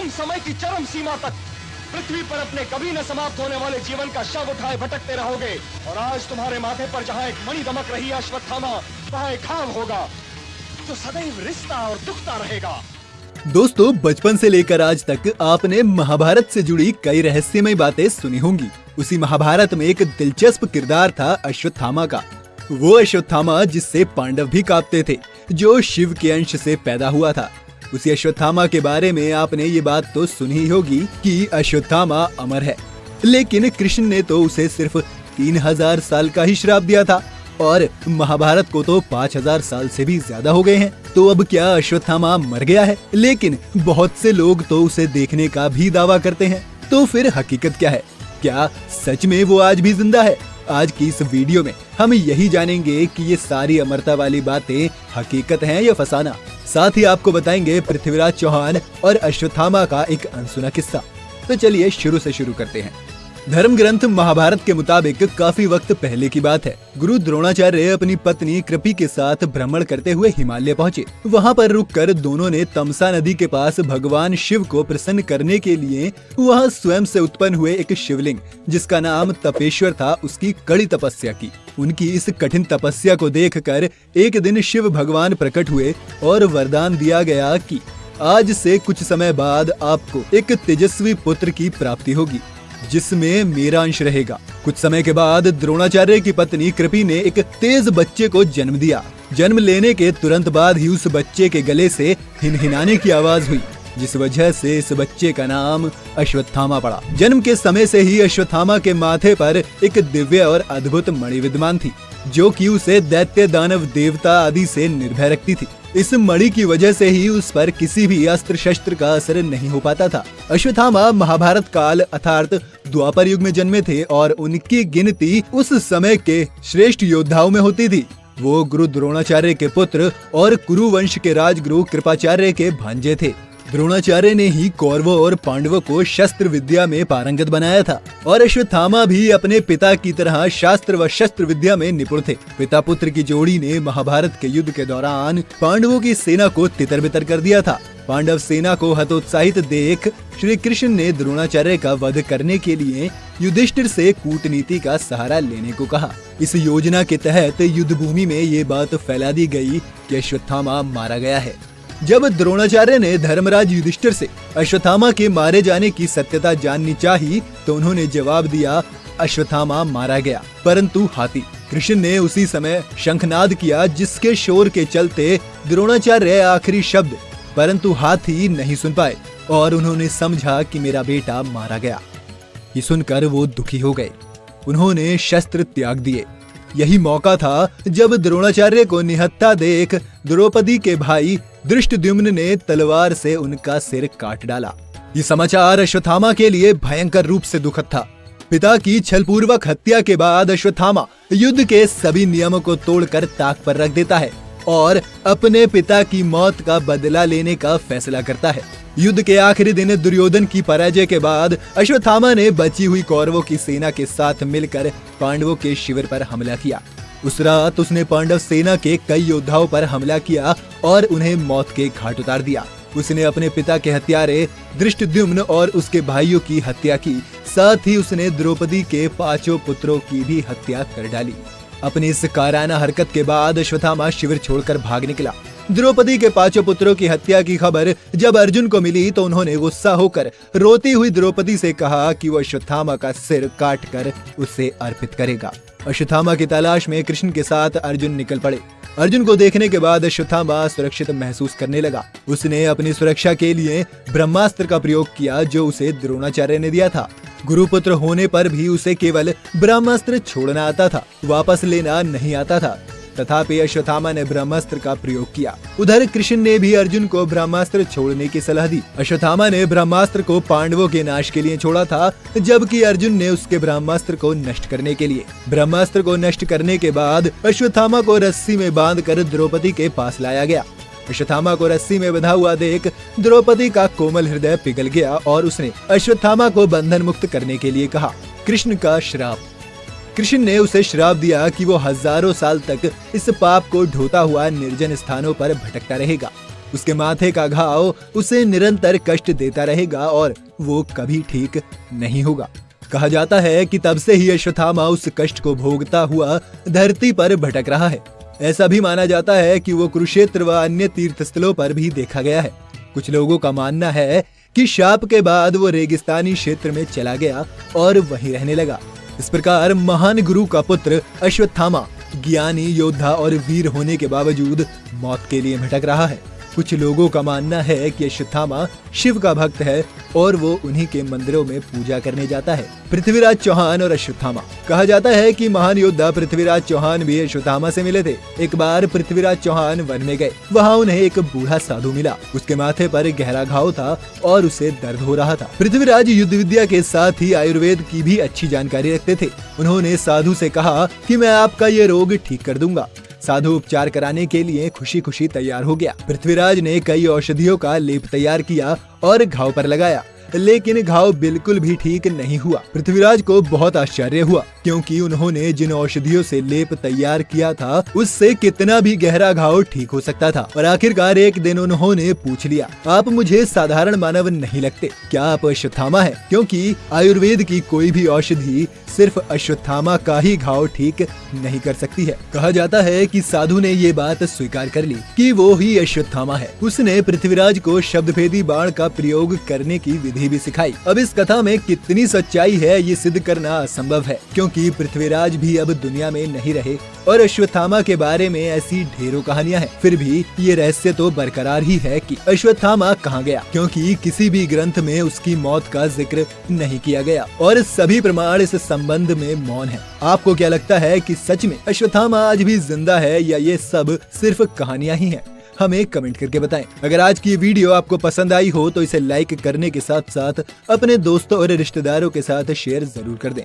तुम समय की चरम सीमा तक पृथ्वी पर अपने कभी न समाप्त होने वाले जीवन का शव उठाए भटकते रहोगे। और आज तुम्हारे माथे पर जहाँ एक मणि दमक रही है अश्वत्थामा, वहाँ एक घाव होगा जो सदैव रिश्ता और दुखता रहेगा। दोस्तों, बचपन से लेकर आज तक आपने महाभारत से जुड़ी कई रहस्यमय बातें सुनी होंगी। उसी महाभारत में एक दिलचस्प किरदार था अश्वत्थामा का। वो अश्वत्थामा जिससे पांडव भी कांपते थे, जो शिव के अंश से पैदा हुआ था। उसी अश्वत्थामा के बारे में आपने ये बात तो सुनी ही होगी कि अश्वत्थामा अमर है, लेकिन कृष्ण ने तो उसे सिर्फ 3000 साल का ही श्राप दिया था और महाभारत को तो 5000 साल से भी ज्यादा हो गए हैं। तो अब क्या अश्वत्थामा मर गया है? लेकिन बहुत से लोग तो उसे देखने का भी दावा करते हैं। तो फिर हकीकत क्या है? क्या सच में वो आज भी जिंदा है? आज की इस वीडियो में हम यही जानेंगे कि ये सारी अमरता वाली बातें हकीकत हैं या फसाना। साथ ही आपको बताएंगे पृथ्वीराज चौहान और अश्वत्थामा का एक अनसुना किस्सा। तो चलिए शुरू से शुरू करते हैं। धर्म ग्रंथ महाभारत के मुताबिक काफी वक्त पहले की बात है। गुरु द्रोणाचार्य अपनी पत्नी कृपि के साथ भ्रमण करते हुए हिमालय पहुँचे। वहाँ पर रुककर दोनों ने तमसा नदी के पास भगवान शिव को प्रसन्न करने के लिए वहाँ स्वयं से उत्पन्न हुए एक शिवलिंग, जिसका नाम तपेश्वर था, उसकी कड़ी तपस्या की। उनकी इस कठिन तपस्या को देखकर एक दिन शिव भगवान प्रकट हुए और वरदान दिया गया कि आज से कुछ समय बाद आपको एक तेजस्वी पुत्र की प्राप्ति होगी, जिसमें मेरा अंश रहेगा। कुछ समय के बाद द्रोणाचार्य की पत्नी कृपि ने एक तेज बच्चे को जन्म दिया। जन्म लेने के तुरंत बाद ही उस बच्चे के गले से हिनहिनाने की आवाज हुई, जिस वजह से इस बच्चे का नाम अश्वत्थामा पड़ा। जन्म के समय से ही अश्वत्थामा के माथे पर एक दिव्य और अद्भुत मणि विद्यमान थी, जो कि उसे दैत्य दानव देवता आदि से निर्भय रखती थी। इस मणि की वजह से ही उस पर किसी भी अस्त्र शस्त्र का असर नहीं हो पाता था। अश्वत्थामा महाभारत काल अर्थात द्वापर युग में जन्मे थे और उनकी गिनती उस समय के श्रेष्ठ योद्धाओं में होती थी। वो गुरु द्रोणाचार्य के पुत्र और कुरु वंश के राजगुरु कृपाचार्य के भांजे थे। द्रोणाचार्य ने ही कौरवों और पांडवों को शस्त्र विद्या में पारंगत बनाया था और अश्वत्थामा भी अपने पिता की तरह शास्त्र व शस्त्र विद्या में निपुण थे। पिता पुत्र की जोड़ी ने महाभारत के युद्ध के दौरान पांडवों की सेना को तितर-बितर कर दिया था। पांडव सेना को हतोत्साहित देख श्री कृष्ण ने द्रोणाचार्य का वध करने के लिए युधिष्ठिर से कूटनीति का सहारा लेने को कहा। इस योजना के तहत युद्ध भूमि में ये बात फैला दी गई कि अश्वत्थामा मारा गया है। जब द्रोणाचार्य ने धर्मराज युधिष्ठिर से अश्वत्थामा के मारे जाने की सत्यता जाननी चाही, तो उन्होंने जवाब दिया, अश्वत्थामा मारा गया, परंतु हाथी। कृष्ण ने उसी समय शंखनाद किया, जिसके शोर के चलते द्रोणाचार्य आखिरी शब्द परंतु हाथी नहीं सुन पाए और उन्होंने समझा कि मेरा बेटा मारा गया। ये सुनकर वो दुखी हो गए। उन्होंने शस्त्र त्याग दिए। यही मौका था जब द्रोणाचार्य को निहत्था देख द्रौपदी के भाई धृष्टद्युम्न ने तलवार से उनका सिर काट डाला। ये समाचार अश्वत्थामा के लिए भयंकर रूप से दुखद था। पिता की छलपूर्वक हत्या के बाद अश्वत्थामा युद्ध के सभी नियमों को तोड़कर ताक पर रख देता है और अपने पिता की मौत का बदला लेने का फैसला करता है। युद्ध के आखिरी दिन दुर्योधन की पराजय के बाद अश्वत्थामा ने बची हुई कौरवों की सेना के साथ मिलकर पांडवों के शिविर पर हमला किया। उस रात उसने पांडव सेना के कई योद्धाओं पर हमला किया और उन्हें मौत के घाट उतार दिया। उसने अपने पिता के हत्यारे धृष्टद्युम्न और उसके भाइयों की हत्या की, साथ ही उसने द्रौपदी के 5 पुत्रों की भी हत्या कर डाली। अपनी इस कायराना हरकत के बाद अश्वत्थामा शिविर छोड़कर भाग निकला। द्रौपदी के 5 पुत्रों की हत्या की खबर जब अर्जुन को मिली तो उन्होंने गुस्सा होकर रोती हुई द्रौपदी से कहा कि वो अश्वत्थामा का सिर काट कर उसे अर्पित करेगा। अश्वत्थामा की तलाश में कृष्ण के साथ अर्जुन निकल पड़े। अर्जुन को देखने के बाद अश्वत्थामा सुरक्षित महसूस करने लगा। उसने अपनी सुरक्षा के लिए ब्रह्मास्त्र का प्रयोग किया, जो उसे द्रोणाचार्य ने दिया था। गुरुपुत्र होने पर भी उसे केवल ब्रह्मास्त्र छोड़ना आता था, वापस लेना नहीं आता था। तथापि अश्वत्थामा ने ब्रह्मास्त्र का प्रयोग किया। उधर कृष्ण ने भी अर्जुन को ब्रह्मास्त्र छोड़ने की सलाह दी। अश्वत्थामा ने ब्रह्मास्त्र को पांडवों के नाश के लिए छोड़ा था, जबकि अर्जुन ने उसके ब्रह्मास्त्र को नष्ट करने के लिए। ब्रह्मास्त्र को नष्ट करने के बाद अश्वत्थामा को रस्सी में बांधकर द्रौपदी के पास लाया गया। अश्वत्थामा को रस्सी में बंधा हुआ देख द्रौपदी का कोमल हृदय पिघल गया और उसने अश्वत्थामा को बंधन मुक्त करने के लिए कहा। कृष्ण का श्राप। कृष्ण ने उसे श्राप दिया कि वो हजारों साल तक इस पाप को ढोता हुआ निर्जन स्थानों पर भटकता रहेगा। उसके माथे का घाव उसे निरंतर कष्ट देता रहेगा और वो कभी ठीक नहीं होगा। कहा जाता है कि तब से ही अश्वत्थामा उस कष्ट को भोगता हुआ धरती पर भटक रहा है। ऐसा भी माना जाता है कि वो कुरुक्षेत्र व अन्य तीर्थ स्थलों पर भी देखा गया है। कुछ लोगों का मानना है कि शाप के बाद वो रेगिस्तानी क्षेत्र में चला गया और वहीं रहने लगा। इस प्रकार महान गुरु का पुत्र अश्वत्थामा ज्ञानी, योद्धा और वीर होने के बावजूद मौत के लिए भटक रहा है। कुछ लोगों का मानना है कि अश्वत्थामा शिव का भक्त है और वो उन्हीं के मंदिरों में पूजा करने जाता है। पृथ्वीराज चौहान और अश्वत्थामा। कहा जाता है कि महान योद्धा पृथ्वीराज चौहान भी अश्वत्थामा से मिले थे। एक बार पृथ्वीराज चौहान वन में गए, वहाँ उन्हें एक बूढ़ा साधु मिला। उसके माथे पर गहरा घाव था और उसे दर्द हो रहा था। पृथ्वीराज युद्ध विद्या के साथ ही आयुर्वेद की भी अच्छी जानकारी रखते थे। उन्होंने साधु से कहा कि मैं आपका ये रोग ठीक कर दूंगा। साधु उपचार कराने के लिए खुशी खुशी तैयार हो गया। पृथ्वीराज ने कई औषधियों का लेप तैयार किया और घाव पर लगाया, लेकिन घाव बिल्कुल भी ठीक नहीं हुआ। पृथ्वीराज को बहुत आश्चर्य हुआ, क्योंकि उन्होंने जिन औषधियों से लेप तैयार किया था उससे कितना भी गहरा घाव ठीक हो सकता था। और आखिरकार एक दिन उन्होंने पूछ लिया, आप मुझे साधारण मानव नहीं लगते, क्या आप अश्वत्थामा है? क्योंकि आयुर्वेद की कोई भी औषधि सिर्फ अश्वत्थामा का ही घाव ठीक नहीं कर सकती है। कहा जाता है कि साधु ने ये बात स्वीकार कर ली कि वो ही अश्वत्थामा है। उसने पृथ्वीराज को शब्दभेदी बाण का प्रयोग करने की विधि भी सिखाई। अब इस कथा में कितनी सच्चाई है ये सिद्ध करना असंभव है, क्योंकि पृथ्वीराज भी अब दुनिया में नहीं रहे और अश्वत्थामा के बारे में ऐसी ढेरों कहानियां हैं। फिर भी ये रहस्य तो बरकरार ही है कि अश्वत्थामा कहाँ गया, क्योंकि किसी भी ग्रंथ में उसकी मौत का जिक्र नहीं किया गया और सभी प्रमाण इस संबंध में मौन है। आपको क्या लगता है कि सच में अश्वत्थामा आज भी जिंदा है या ये सब सिर्फ कहानियां ही हैं? हमें कमेंट करके बताएं। अगर आज की वीडियो आपको पसंद आई हो तो इसे लाइक करने के साथ साथ अपने दोस्तों और रिश्तेदारों के साथ शेयर जरूर कर दें।